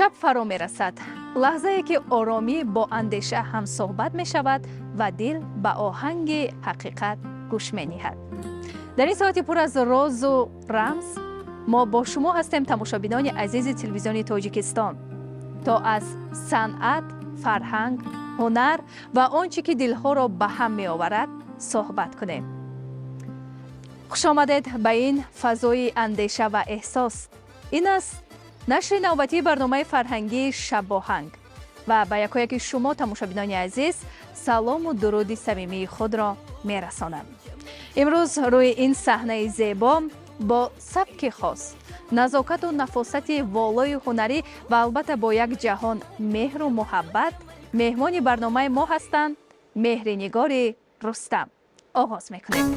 شب فرا می رسد. لحظه‌ای که آرامی با اندیشه هم صحبت می شود و دل به آهنگ حقیقت گوش می نهد. در این ساعتی پر از راز و رمز ما با شما هستیم تماشابینان عزیز تلویزیون تاجیکستان تا از صنعت، فرهنگ، هنر و آنچه که دلها را به هم می آورد صحبت کنیم. خوش آمدید به این فضای اندیشه و احساس. این است نشر نوبتی برنامه فرهنگی شب آهنگ و به یکایک شما تماشابینان عزیز سلام و درود صمیمی خود را می رسانم. امروز روی این صحنه زیبا با سبک خاص، نزاکت و نفاست والای هنری و البته با یک جهان مهر و محبت مهمان برنامه ما هستند مهرنگار رستم. آغاز میکنیم.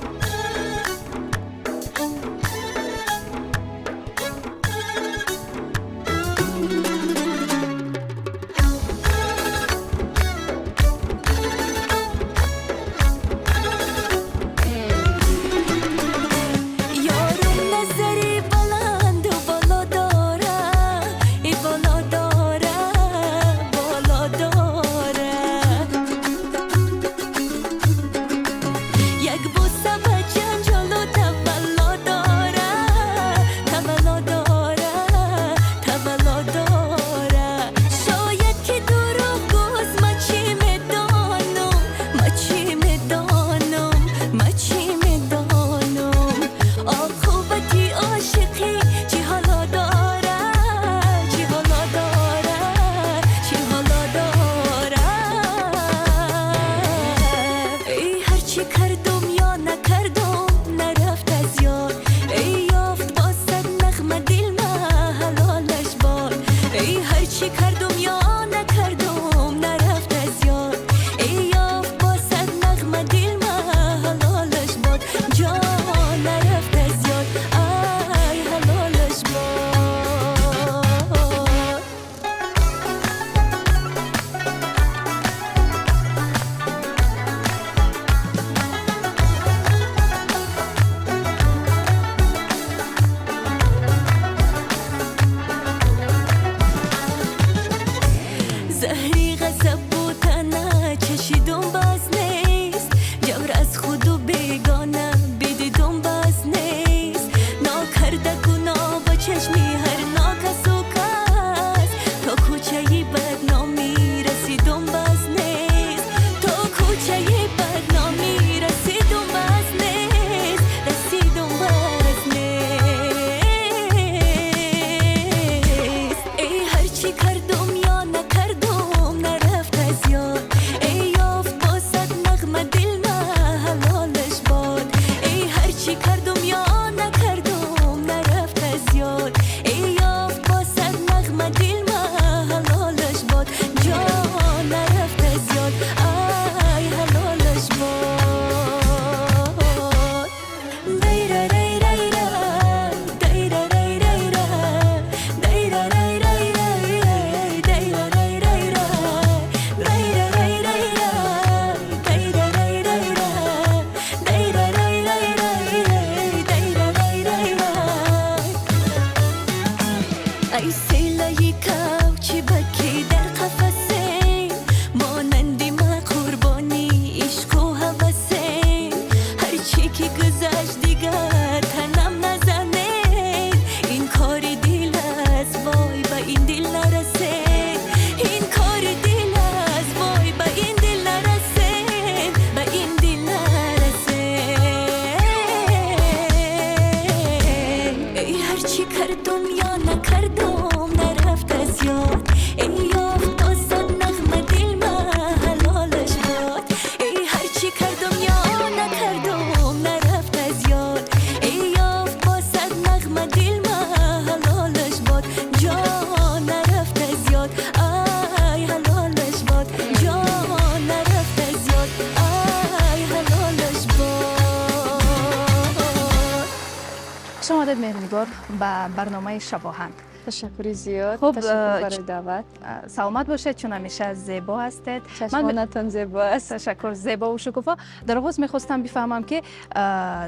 مهرنگار به برنامه شب آهنگ. تشکر زیاد. خب تشکر برای دعوت. سلامت باشید، چون همیشه زیبا هستید. چشمانتان زیبا است. تشکر، زیبا و شکوفا. در آغاز میخواستم بفهمم که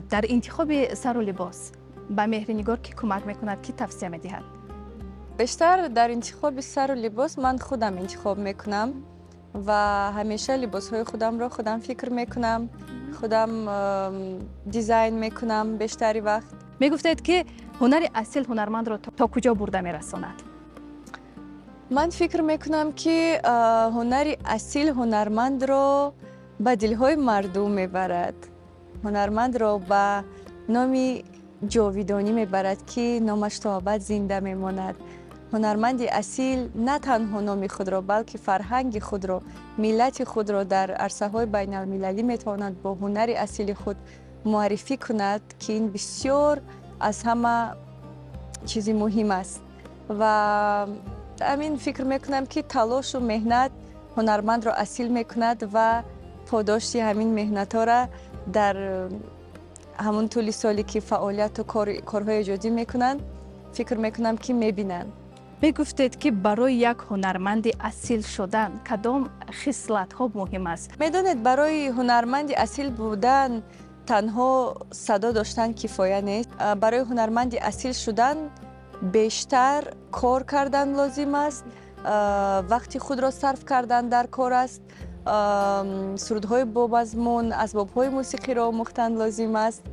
در انتخاب سر و لباس به مهرنگار کی کمک میکند، کی توصیه میدهد؟ بیشتر در انتخاب سر و لباس من خودم انتخاب میکنم و همیشه لباس های خودم رو خودم فکر میکنم، خودم دیزاین میکنم بیشتری وقت. میگفتید که هنر اصیل هنرمند رو تا کجا برده میرساند؟ من فکر میکنم که هنر اصیل هنرمند رو به دلهای مردم میبرد، هنرمند رو به نامی جاویدانی میبرد که نامش تا ابد زنده میماند. هنرمند اصیل نه تنها نام خود را بلکه فرهنگ خود را، ملت خود را در عرصه های بین المللی میتواند با هنر اصیل خود معرفی کند که این بسیار از همه چیزی مهم است و همین فکر میکنم که تلاش و مهنت هنرمند را اصیل میکند و پاداش همین مهنت ها را در همون طول سالی که فعالیت و کارهای ایجادی میکنند فکر میکنم که میبینند. میگفتید که برای یک هنرمند اصیل شدن کدام خصلت ها مهم است؟ میدونید برای هنرمند اصیل بودن تنها صدا داشتن کفایه نیست. برای هنرمند اصیل شدن بیشتر کار کردن لازم است، وقتی خود را صرف کردن در کار است، سرودهای با مضمون، اسبابهای موسیقی را آموختن لازم است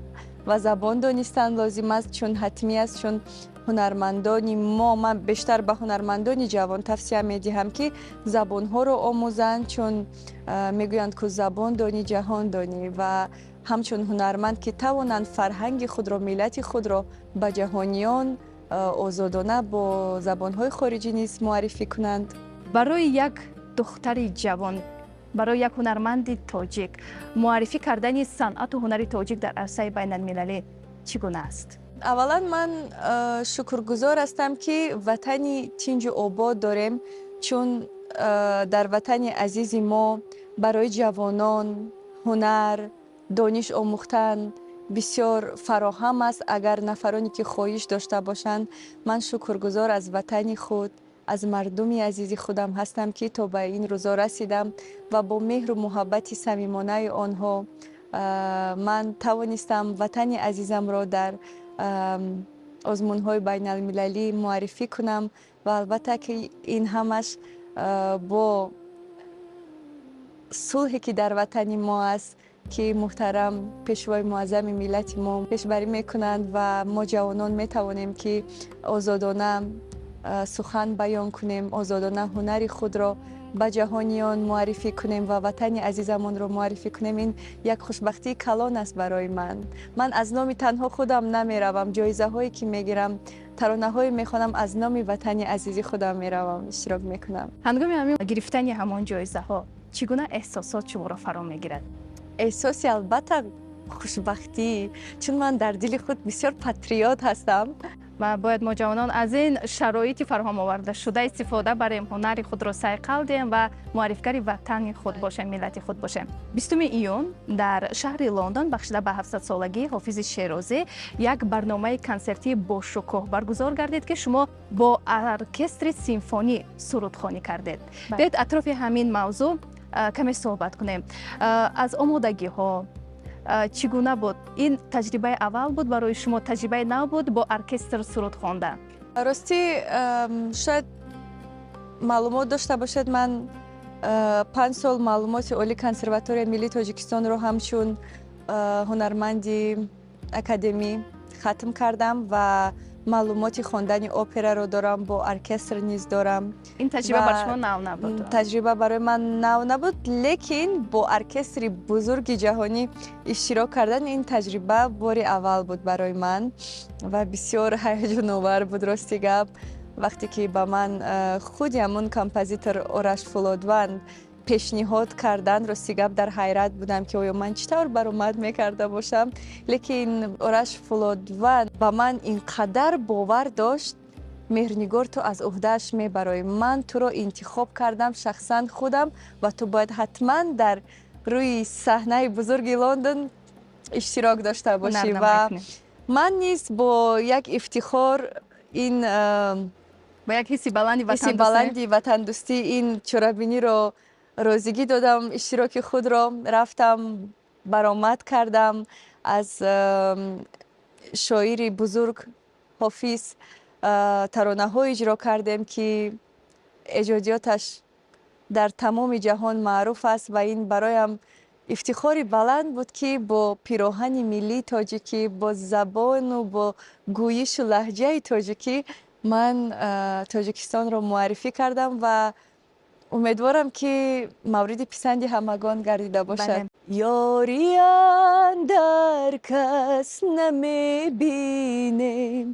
و زبان دانستن لازم است، چون حتمی است. چون هنرمندان من بیشتر به هنرمندان جوان توصیه میدهم که زبانها را آموزند، چون میگویند که زبان دانی جهان دانی و همچون هنرمند که توانند فرهنگ خود را، ملت خود را به جهانیان آزادانه با زبانهای خارجی نیز معرفی کنند. برای یک دختر جوان، برای یک هنرمند تاجیک معرفی کردن صنعت و هنر تاجیک در عرصه بین المللی چگونه است؟ اولا من شکرگزار هستم که وطنی تنج و آباد داریم، چون در وطن عزیز ما برای جوانان هنر، دانش آموختن بسیار فراهم است. اگر نفرانی که خواهش داشته باشند، من شکرگزار از وطن خود، از مردم عزیز خودم هستم که تا به این روزا رسیدم و با مهر و محبت صمیمانه آنها من توانستم وطن عزیزم را در آزمون‌های بین المللی معرفی کنم و البته که این همش با صلحی که در وطن ما است که محترم پیشوای معظم ملت ما پیشبری میکنند و ما جوانان میتوانیم که آزادانه سخن بیان کنیم، آزادانه هنر خود را به جهانیان معرفی کنیم و وطن عزیزمان را معرفی کنیم. این یک خوشبختی کلان است برای من. من از نام تنها خودم نمیروم، جایزه هایی که میگیرم، ترانه های میخوانم، از نام وطن عزیزی خودم میروم اشتراک میکنم. هنگام همین گرفتن همان جایزه ها چگونه احساسات شما را فرا میگیرد؟ احساسی البته خوشبختی، چون من در دل خود بسیار پاتریوت هستم و باید ما جوانان از این شرایط فراهم آورده شده استفاده بریم، هنر خود را صیقل دهیم و معرفیگر وطن خود باشیم، ملت خود باشیم. 20 ایون در شهر لندن بخشیده به 700 سالگی حافظ شیرازی یک برنامه کنسرتی با شکوه برگزار گردید که شما با ارکستر سیمفونی سرودخوانی کردید. بیایید اطراف همین موضوع کمی صحبت کنیم. از آمادگی ها چگونه بود؟ این تجربه اول بود برای شما؟ تجربه نو بود با ارکستر سرود خواندن؟ راستی شاید معلومات داشته باشد، من 5 سال معلومات عالی کنسرواتوری ملی تاجیکستان رو همچون هنرمندی اکادمی ختم کردم و معلومات خواندن اپرا رو دارم، با ارکستر نیز دارم. این تجربه برای شما نو نبود؟ تجربه برای من نو نبود، لیکن با ارکستر بزرگ جهانی اشتراک کردن این تجربه بار اول بود برای من و بسیار هیجان آور بود. راستی گپ وقتی که با من خود همون کامپوزیتور آرش فولادوند پیشنهاد کردن، راستی گپ در حیرت بودم که آیا من چطور برآمد میکرده باشم، لیکن آرش فولادوند با من اینقدر باور داشت، مهرنگار تو از عهدهش میبرای، من تو رو انتخاب کردم شخصا خودم و تو باید حتما در روی صحنه بزرگ لندن اشتراک داشته باشی. و من نیز با یک افتخار این با یک حسی بلندی وطن دوستی این چرابینی رو روزگی دادم، اشتراک خود را رفتم برآمد کردم از شاعر بزرگ حافظ таронаҳо иҷро кардем, ки эҷодиёташ дар тамоми ҷаҳон маъруф аст ва ин бароям ифтихори баланд буд, ки бо пироҳани миллии тоҷикӣ, бо забону бо гӯишу лаҳҷаи тоҷикӣ ман Тоҷикистонро муаррифӣ кардам ва умедворам, ки мавриди писанди ҳамагон гардида бошад. Ёри андар кас намебинем,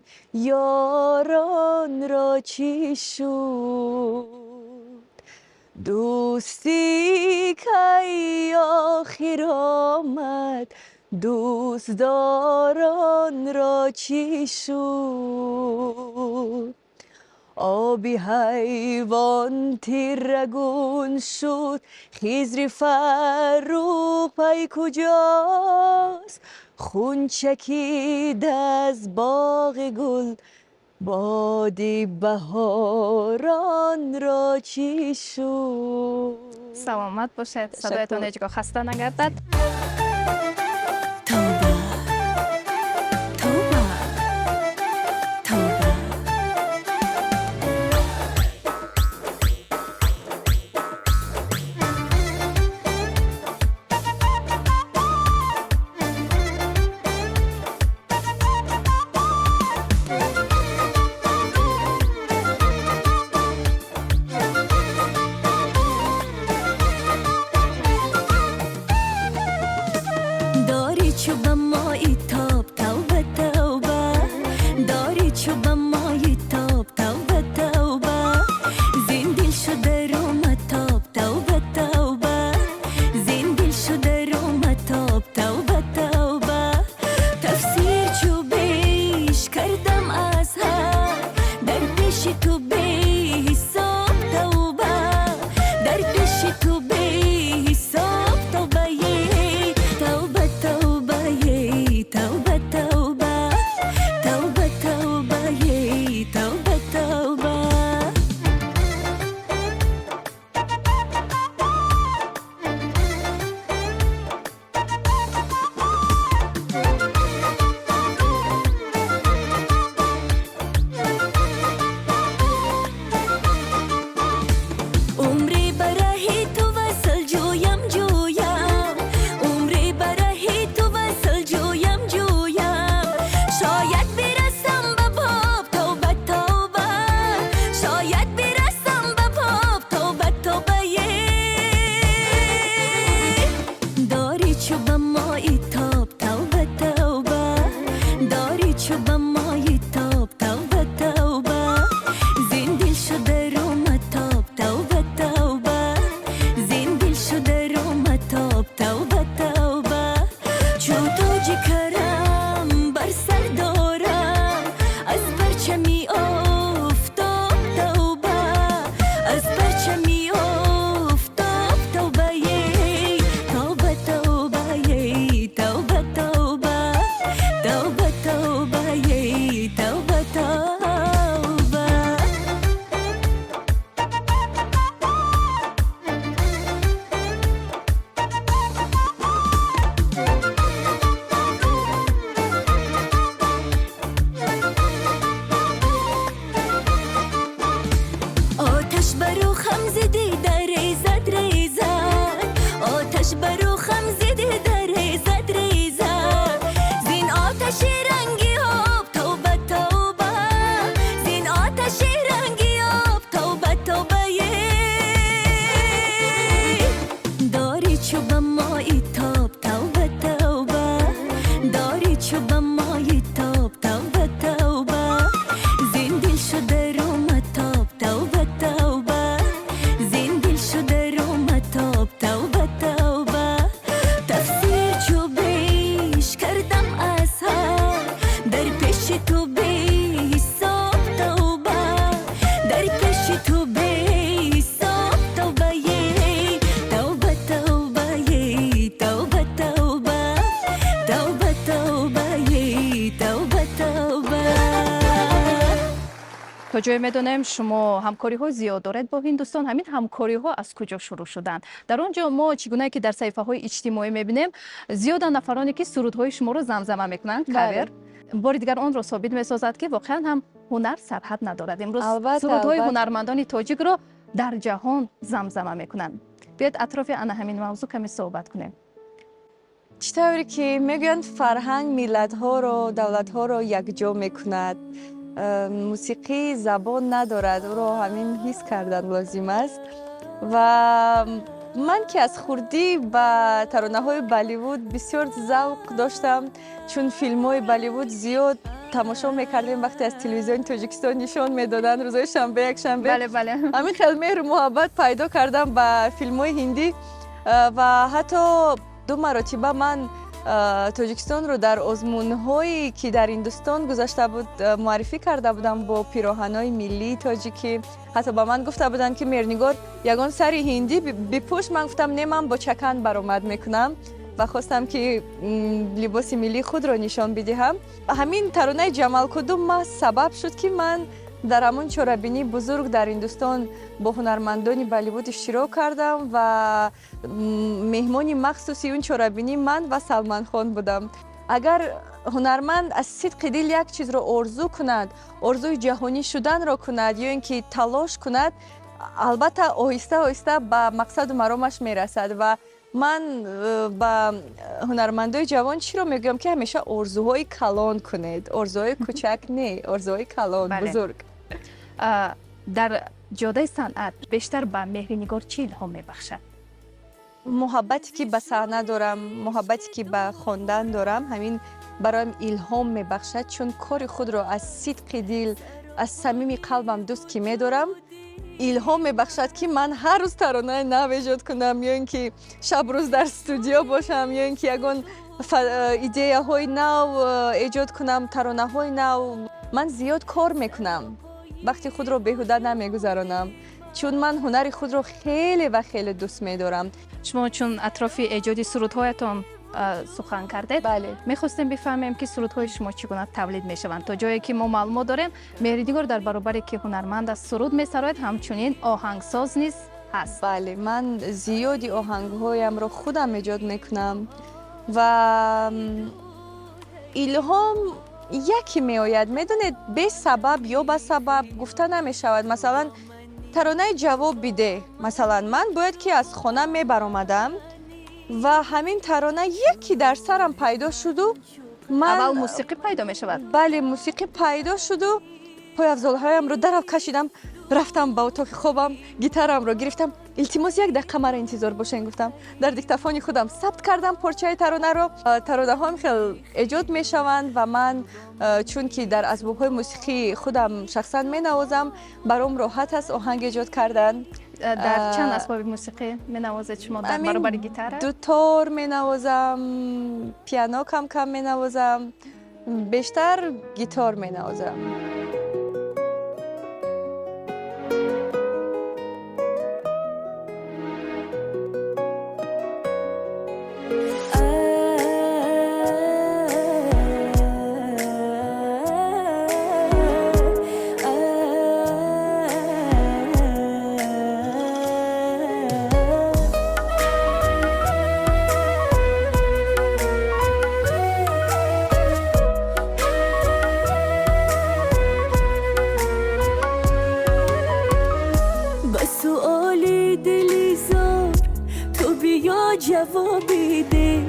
ёронро чӣ шуд? Дӯстӣ кай охир омад, дӯстдоронро чӣ шуд? آبی حیوان تیرگون شد خضر فروغی کجاست خون چکید از باغ گل باد بهاران را چی شد سلامت باشد صدایتان هیچگاه خسته نگردد تا جای میدونیم شما همکاری ها زیاد دارد با هندوستان. همین همکاری ها از کجا شروع شدن؟ در آنجا ما چگونه که در صفحه های اجتماعی میبینیم زیاد نفرانی که سرودهای شما رو زمزمه میکنن کاور بار دیگر آن را ثابت می‌سازد که واقعا هم هنر سرحد ندارد. امروز البته، سرودهای البته. هنرمندان تاجیک را در جهان زمزمه میکنند. بیاید اطراف همین موضوع کمی صحبت کنیم. چطوری که میگن فرهنگ ملت‌ها رو، دولت‌ها رو یکجا میکند. موسیقی زبان ندارد، او رو همین حس کردن لازم است. و من که از خوردی به ترانه‌های بالیوود بسیار ذوق داشتم، چون فیلم‌های بالیوود زیاد تماشا میکردیم وقتی از تلویزیون تاجیکستان نشان میدادن روزهای شنبه یک شنبه. بله بله. همین خیلی مهر و محبت پیدا کردم به فیلم‌های هندی و حتی 2 مرتبه من تاجیکستان رو در آزمون‌هایی که در هندوستان گذاشته بود معرفی کرده بودم با پیراهن‌های ملی تاجیکی. حتی با من گفته بودن که مرنگار یگان سری هندی بپوش. من گفتم نه، من با چکن برآمد میکنم و خواستم که لباس ملی خود را نشان بدهم. همین ترانه جمال کدوم ما سبب شد که من در همون چورابینی بزرگ در هندوستان با هنرمندان بالیوود اشتراک کردم و مهمان مخصوصی اون چورابینی من و سلمان خان بودم. اگر هنرمند از صدق دل یک چیز را آرزو کند، آرزوی جهانی شدن را کند یا اینکه تلاش کند، البته آهسته آهسته به مقصد و مرامش میرسد. و من با هنرمندای جوان چی رو میگم که همیشه آرزوهای کلان کنید، آرزوهای کوچک نه، آرزوهای کلان. بله. بزرگ. در جاده صنعت بیشتر به مهرنگار چی الهام میبخشد؟ محبتی که به صحنه دارم، محبتی که به خواندن دارم، همین برایم الهام میبخشد، چون کار خود را از صدق دل، از صمیم قلبم دوست که میدارم، الهام میبخشد که من هر روز ترانه نو ایجاد کنم، یا اینکه شب روز در استودیو باشم، یا اینکه یگان ایده های نو ایجاد کنم، ترانه های نو. من زیاد کار میکنم، وقتی خود را بیهوده نمیگذرانم، چون من هنر خود را خیلی و خیلی دوست میدارم. شما چون اطراف ایجاد سرودهایتان سخن کردید، بله. میخواستیم بفهمیم که سرودهای شما چگونه تولید میشوند. تا جایی که ما معلومات داریم مهرنگار در برابری که هنرمند از سرود میسراید، همچنین آهنگساز نیز هست. بله، من زیادی آهنگهایم را خودم ایجاد میکنم و الهام یکی میآید، میدونید، به سبب یا به سبب گفته نمیشود. مثلا ترانه جواب بده، مثلا من باید که از خانه میبرآمدم و همین ترانه یکی در سرم پیدا شد و من اول موسیقی پیدا میشود. بله، موسیقی پیدا شد و پای افضلهایم رو در کشیدم، رفتم به اتاق خوابم، گیتارم رو گرفتم، التماس 1 دقیقه مرا انتظار باشین گفتم، در دیکتافون خودم ثبت کردم پارچه ترانه رو. ترانه هام خیلی ایجاد میشوند و من چون که در اسباب های موسیقی خودم شخصا می نوازم، برام راحت است آهنگ ایجاد کردن. در چند اسباب موسیقی می نوازید شما در برابر گیتار؟ دوتار می نوازم، پیانو کم کم می نوازم، بیشتر گیتار می نوازم. جوابی ده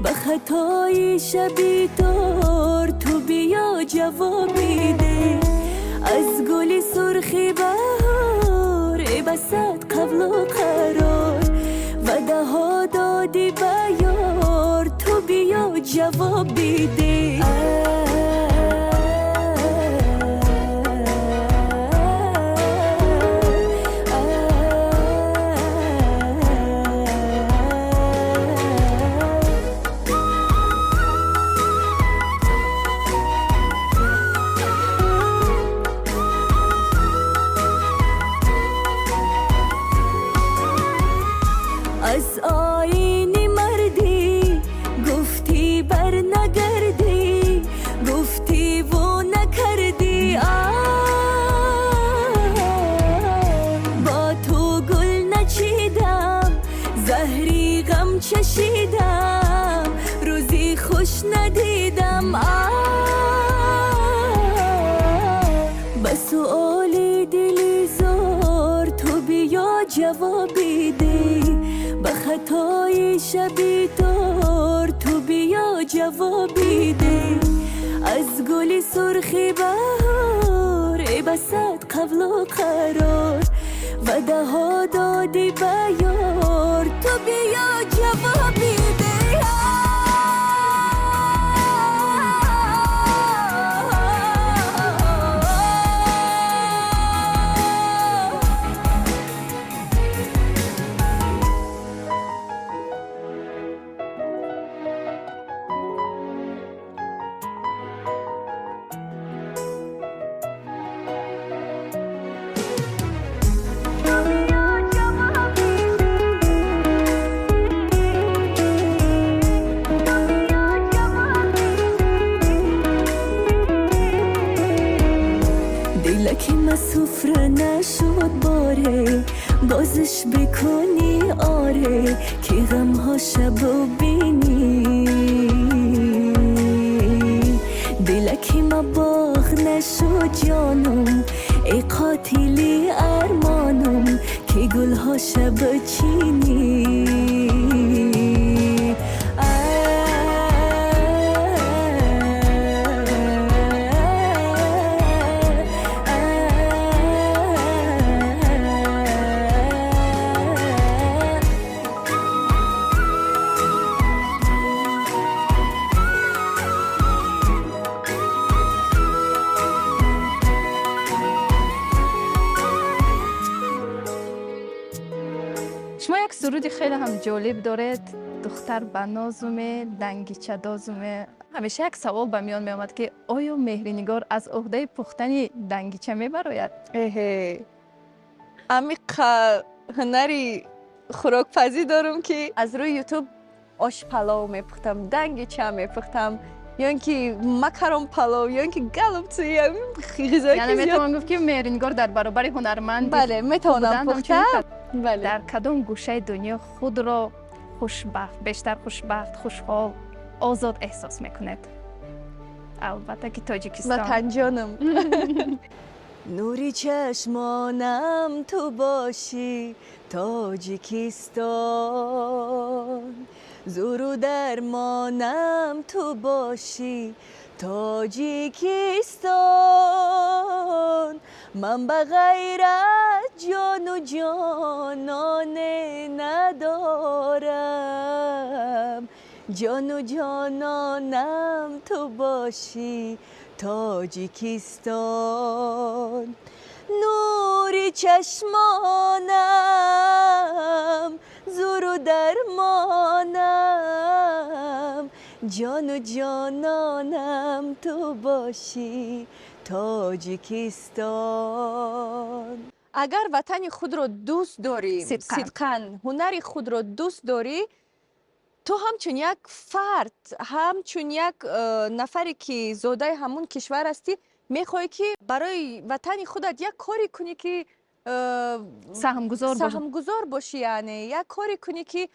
به خطای شبی دار، تو بیا جوابی ده از گل سرخی بهار بسد قبل و قرار و ده دادی به یار، تو بیا جوابی ده. از آینی مردی گفتی بر نگردی، گفتی و نکردی، با تو گل نچیدم، زهری غم چشیدم، روزی خوش ندیدم. خطای شبی دار تو بیا جوابی ده از گل سرخی بهار ای بسد قبل و قرار وعده ها دادی به یار تو بیا جوابی ده دلکی ما سفره نشد باره بازش بکنی آره که غم ها شب بینی دلکی ما باغ نشد جانم ای قاتلی ارمانم که گل ها شب چینی شما یک سرودی خیلی هم جالب دارید، دختر بنازومه دنگیچه دازومه. همیشه یک سوال به میان می آمد که آیا مهرنگار از عهده پختن دنگیچه می براید؟ امی هنری خوراکپزی دارم که از روی یوتیوب آش پلاو میپختم، دنگیچه میپختم، یا اینکه مکرون پلاو، یا اینکه گالوپچی، یا غذایی یعنی که زیاد. میتوان گفت که مهرنگار در برابر هنرمند بله میتونم پختم. بله. در کدام گوشه دنیا خود را خوشبخت، بیشتر خوشبخت، خوشحال، آزاد احساس میکنید؟ البته که تاجیکستان. وطن جانم. نوری چشمانم تو باشی تاجیکستان زور و درمانم تو باشی تاجیکستان من به غیرت جان و جانانه ندارم جان و جانانم تو باشی تاجیکستان نوری چشمانم زور و درمانم جان و جانانم تو باشی تاجیکستان. اگر وطن خود را دوست داری، صدقاً هنر خود را دوست داری، تو همچون یک فرد، همچون یک نفری که زاده همون کشور هستی، میخوای که برای وطن خودت یک کاری کنی که سهمگذار باشی، یعنی یک کاری کنی که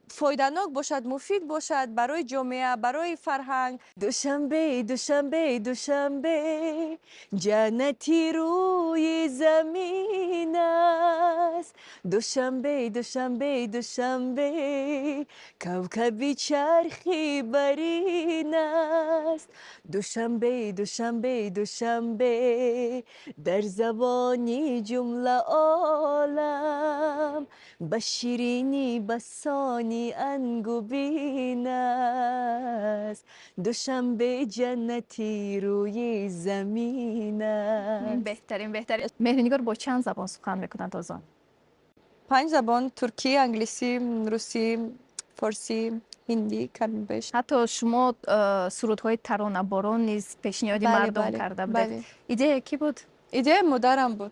فایده‌ناک باشد، مفید باشد برای جامعه، برای فرهنگ. دوشنبه دوشنبه دوشنبه جنتی روی زمین است دوشنبه دوشنبه دوشنبه کوکبی چرخی برین است دوشنبه دوشنبه دوشنبه در زبانی جمله عالم به شیرینی بسانی انگوبین است دوشنبه جنتی روی زمین است. بهترین. مهرنگار با چند زبان سخن میکنند آزان؟ 5 زبان: ترکی، انگلیسی، روسی، فارسی، هندی، کمی بیش. حتی شما سرودهای ترانه باران نیز پیشنهادی مردم کرده بودید. بله. ایده کی بود؟ ایده مادرم بود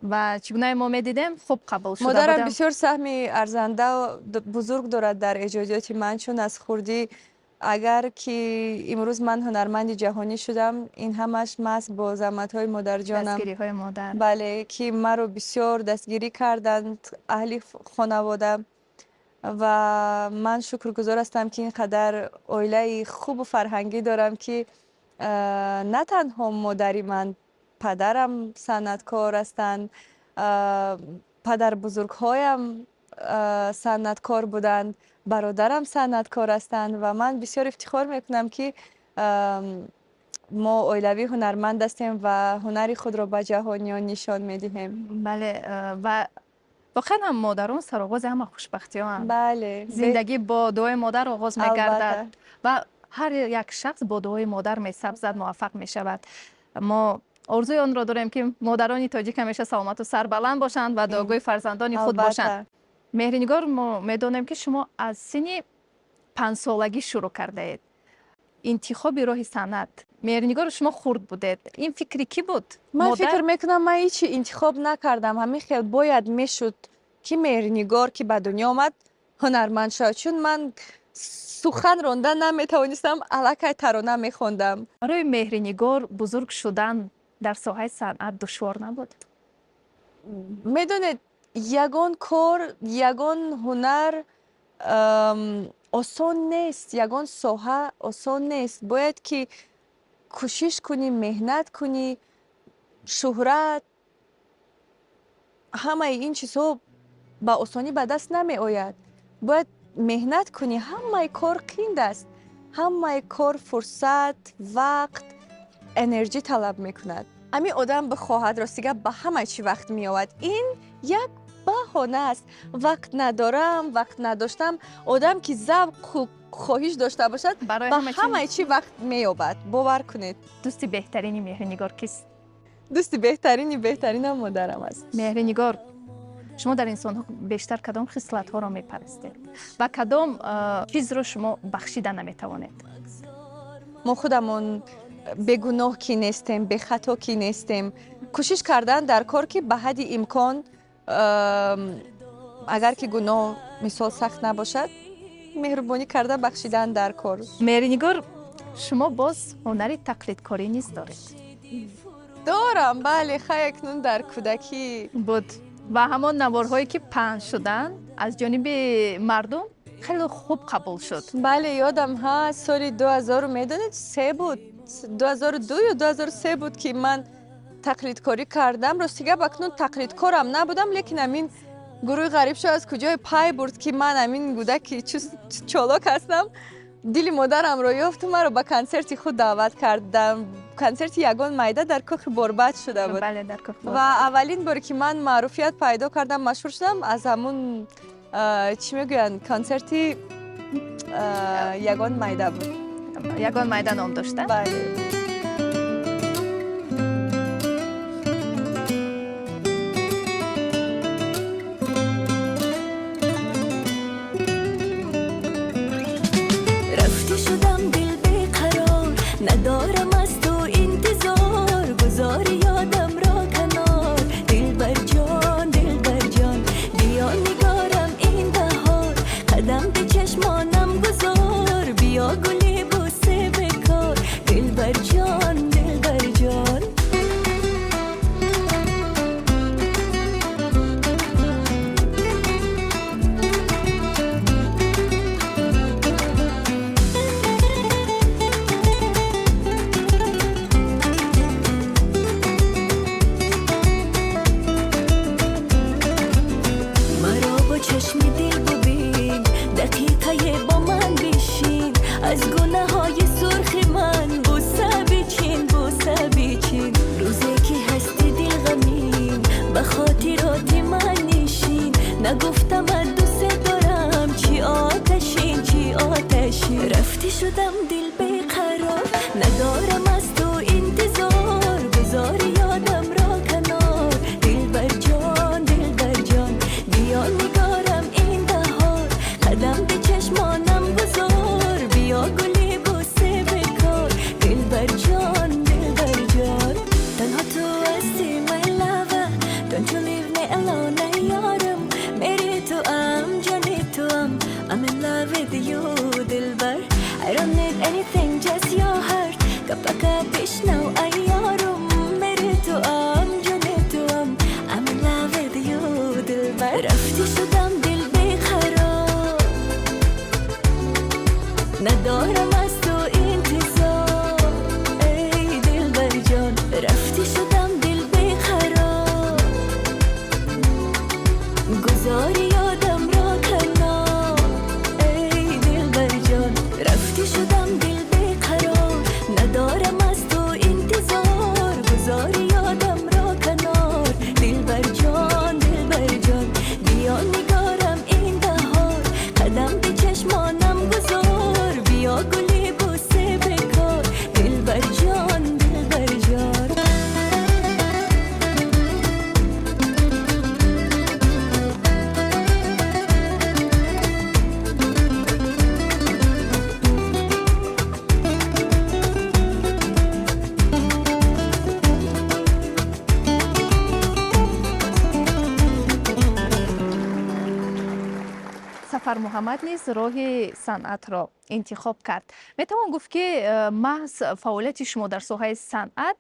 و چگونه ما میدیدیم خوب قبول شده مادرم بودم. بسیار سهم ارزنده و بزرگ دارد در ایجادات من، چون از خوردی اگر که امروز من هنرمند جهانی شدم، این همش محض با زحمت‌های مادر جانم. دستگیری‌های مادر. بله، که من رو بسیار دستگیری کردند اهل خانواده و من شکرگزار هستم که اینقدر عائله خوب و فرهنگی دارم که نه تنها مادری من، پدرم صنعتکار هستند، پدر بزرگهایم صنعتکار بودند، برادرم صنعتکار هستند و من بسیار افتخار میکنم که ما اویلوی هنرمند هستیم و هنر خود را به جهانیان نشان میدهیم. بله و واقعا هم مادران سرآغاز همه خوشبختی ها هم. بله. زندگی با دعای مادر آغاز میگردد البته. و هر یک شخص با دعای مادر میسبزد موفق میشود. ما آرزوی آن را داریم که مادران تاجیک همیشه سلامت و سربلند باشند و دعاگوی فرزندان خود باشند. مهرنگار، ما میدانیم که شما از سن 5 سالگی شروع کرده اید انتخاب راه صنعت. مهرنگار شما خرد بودید، این فکری کی بود؟ من فکر میکنم من هیچی انتخاب نکردم، همین خیلی باید میشد که مهرنگار که به دنیا آمد هنرمند شد، چون من سخن راندن نمیتوانستم، الکی ترانه میخوندم. برای مهرنگار بزرگ شدن در ساحه صنعت دشوار نبود؟ میدونید یگان کار، یگان هنر آسان نیست، یگان ساحه آسان نیست. باید که کوشش کنی، مهنت کنی، شهرت، همه این چیزها با آسانی به دست نمی آید. باید مهنت کنی، همه کار قیند است، همه کار فرصت، وقت، انرژی طلب میکند. امی آدم بخواهد راستیگه به همه چی وقت می آود. این یک بهانه است. وقت ندارم، وقت نداشتم. آدم که ذوق خواهش داشته باشد برای به همه چی وقت می آورد. باور کنید. دوست بهترین مهرنگار کیست؟ دوست بهترین مادرم است. مهرنگار، شما در انسان ها بیشتر کدام خصلت ها را میپرستید و کدام چیز را شما بخشیده نمیتوانید؟ ما خودمون بگناه کی نیستیم، به خطا کی نیستیم. کوشش کردن در کار که به حد امکان، اگر که گناه مثال سخت نباشد، مهربانی کرده بخشیدن در کار. مهرنگار، شما باز هنری تقلید کاری نیست دارید؟ دارم، بله. خیلی اکنون در کودکی بود و همان نوارهایی که پخش شدن از جانب مردم خیلی خوب قبول شد. بله یادم هست سال 2000 میدونید 3 بود، 2002 یا 2003 بود که من تقلید کاری کردم. راستیگه اکنون تقلید کارم نبودم، لیکن امین گروه غریب شو از کجای پای برد که من امین گودک چالاک هستم. دل مادرم رو یافت، مرا به کنسرت خود دعوت کردم. کنسرت یگان میده در کاخ باربد شده بود. بله، در کاخ و اولین بار که من معروفیت پیدا کردم، مشهور شدم، از همون چی میگوین کنسرت یگان میده بود. یگان میده نام داشته؟ بله. رفته شدم دل بیقرار، ندارم از تو انتظار، گذار یادم را کنار. دلبر جان بیا نگارم این بهار، قدم به چشمانم گذار، بیا گلی بوسه بکار. دلبر جان مرا با چشم دل ببین، دقیقه با من بشین، از گناه های سرخ من بوسه بیچین. روزی که هستی دل غمین، به خاطرات من نشین، نگفتم از دوست دارم چی آتشین. رفته شدم دل بیقرار، ندارم از تو انتظار، گذار یادم را کنار. دلبر جان بیا نگارم این بهار، قدم به چشمانم گذار، بیا گلی بوسه بکار. دلبر جان تنها تو هستی my lover, don't you leave me alone ای یارم. میری تو ام جانی تو ام، I'm in love with you دلبر. I don't need anything just your heart, کپکا بشنو ای یارم. میری تو ام جانی تو ام، I'm in love with you دلبر. رفتی شدم دل بیقرار، ندارم از تو انتظار ای دلبر جان. رفتی شدم دل بیقرار، گذار یادم سفر محمد نیز راه صنعت را انتخاب کرد. میتوان گفت که محض فعالیت شما در ساحه صنعت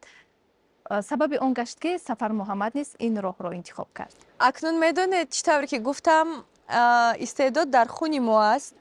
سبب آن گشت که سفر محمد نیز این راه را انتخاب کرد. اکنون میدونید چطوری که گفتم استعداد در خون ما است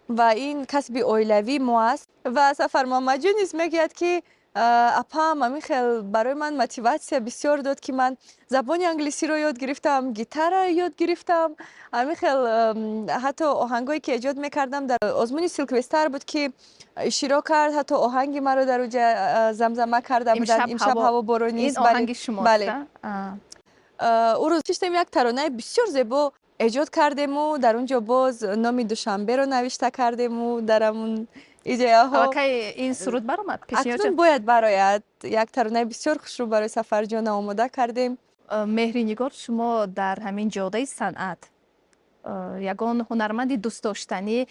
و این کسب اویلوی ما است و سفر محمد جون نیز میگوید که اپام همین خیلی برای من موتیواسیا بسیار داد که من زبان انگلیسی رو یاد گرفتم، گیتار رو یاد گرفتم. همین خیلی حتی آهنگایی که ایجاد میکردم در آزمون سیلکوستر بود که اشتراک کرد، حتی آهنگی مرا در اونجا زمزمه کرده بودن. امشب هوا بارونی این است. آهنگ شماست؟ بله. او روز پیش یک ترانه بسیار زیبا ایجاد کردیم و در اونجا باز نام دوشنبه رو نوشته کردیم و در همون ایجاها که این سرود برآمد پیش اکنون باید برآید. یک ترانه بسیار خوش رو برای سفر جان آماده کردیم. مهری نگار، شما در همین جاده صنعت یگان هنرمند دوست داشتنی،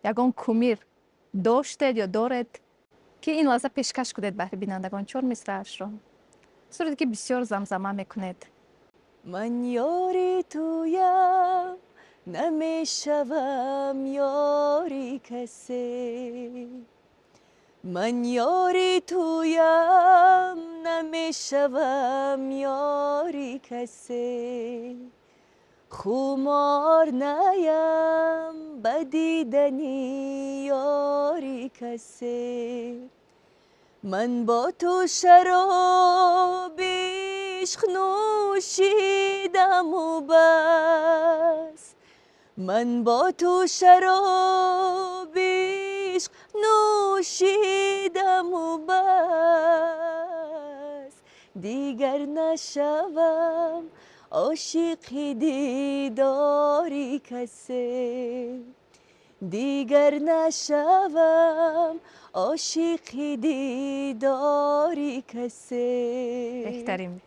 یگان کومیر داشتید یا دارید که این لحظه پیشکش کنید برای بینندگان؟ 4 مصرعش را سرودی که بسیار زمزمه میکنید. من یاری تویم نمیشوم یاری کسی، من یاری تویم نمیشوم یاری کسی، خمار نیم بدیدنی یاری کسی، من با تو شراب عشق نوشیدم و بس، من با تو شراب عشق نوشیدم و بس، دیگر نشوم عاشق دیداری کسی، دیگر نشوم عاشق دیداری کسی. بهترین.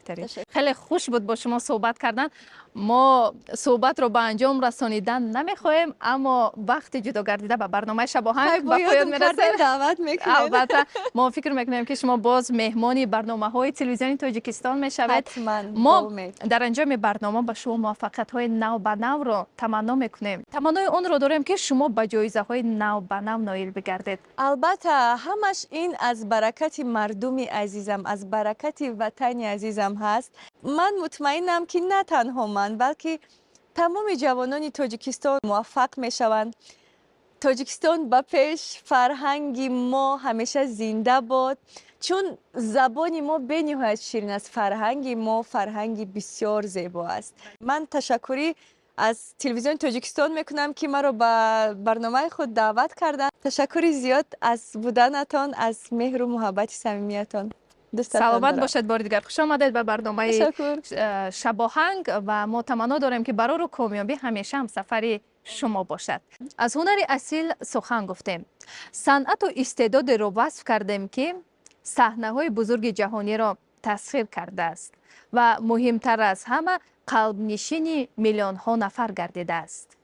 خیلی خوش بود با شما صحبت کردن. ما صحبت رو به انجام رسانیدن نمیخوایم، اما وقت جدا گردیده به برنامه شب آهنگ به پایان میرسه. دعوت میکنیم. البته ما فکر میکنیم که شما باز مهمانی برنامه‌های تلویزیونی تاجیکستان میشوید. حتما. ما در انجام برنامه به شما موفقیت‌های نو به نو رو تمنا میکنیم. تمنای اون رو داریم که شما به جایزه‌های نو به نو نایل بگردید. البته همش این از برکت مردم عزیزم، از برکت وطن عزیزم هست. من مطمئنم که نه تنها من بلکه تمام جوانان تاجیکستان موفق میشوند. تاجیکستان به پیش، فرهنگ ما همیشه زنده باد، چون زبان ما بنهایت شیرین است. فرهنگ ما فرهنگ بسیار زیبا است. من تشکری از تلویزیون تاجیکستان میکنم که مرا به برنامه خود دعوت کردن. تشکر زیاد از بودنتان، از مهر و محبت صمیمیتان. سلامت باشد. بار دیگر خوش آمدید به برنامه شب آهنگ و ما تمنا داریم که برای کامیابی همیشه هم سفری شما باشد. از هنر اصیل سخن گفتیم، صنعت و استعداد رو وصف کردیم که صحنه‌های بزرگ جهانی را تسخیر کرده است و مهمتر از همه قلب نشین میلیون ها نفر گردیده است.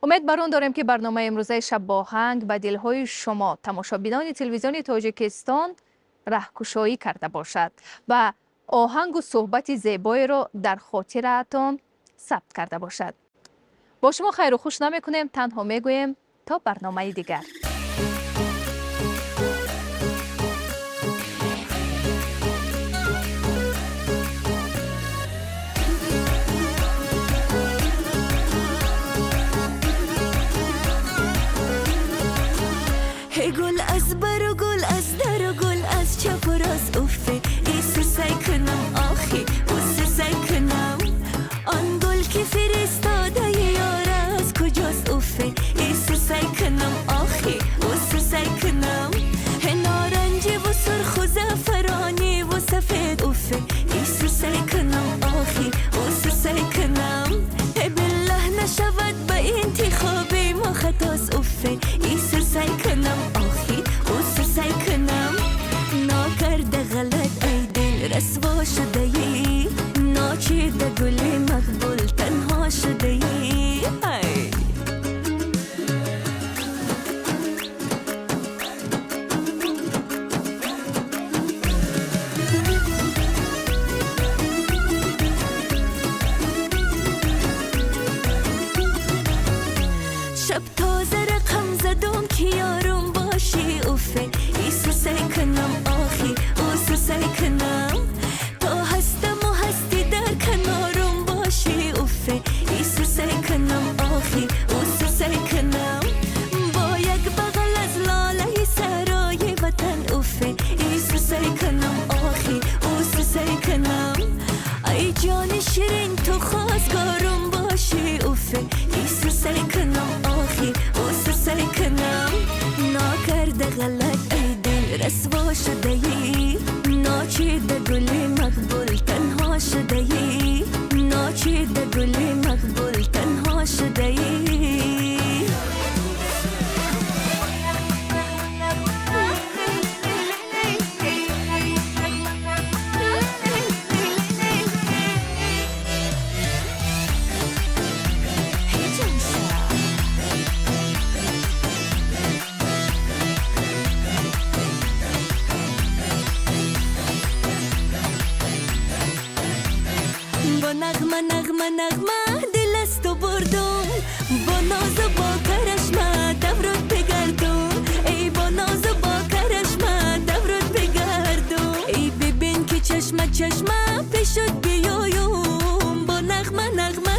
امید بر آن داریم که برنامه امروزه شب آهنگ به دلهای شما تماشابینان تلویزیون تاجیکستان راهگشایی کرده باشد و آهنگ و صحبت زیبایی را در خاطرتان ثبت کرده باشد. با شما خیر و خوش نمی‌کنیم، تنها میگوییم تا برنامه دیگر. گل از بر و گل از در و گل از چپ و راست افه ایسر سعی کنم آخی بسر سعی کنم آن گل که فرستاده یار از کجاست افه ایسر سعی کنم آخی بسر سعی کنم نارنجی و سرخ و زعفرانی و سفید افه ایسر سعی کنم آخی بسر سعی کنم بالله نشود به انتخابی ما خطاست افه ایسر سعی کنم سعی کنم ناکرده غلط ای دل رسوا شده ای ناچیده گل مقبول تنها شده ای نغمه نغمه نغمه دل از تو بردم با ناز و با کرشمه دورت بگردم ای با ناز و با کرشمه دورت بگردم ای ببین که چشمه چشمه پیشت بیایم با نغمه نغمه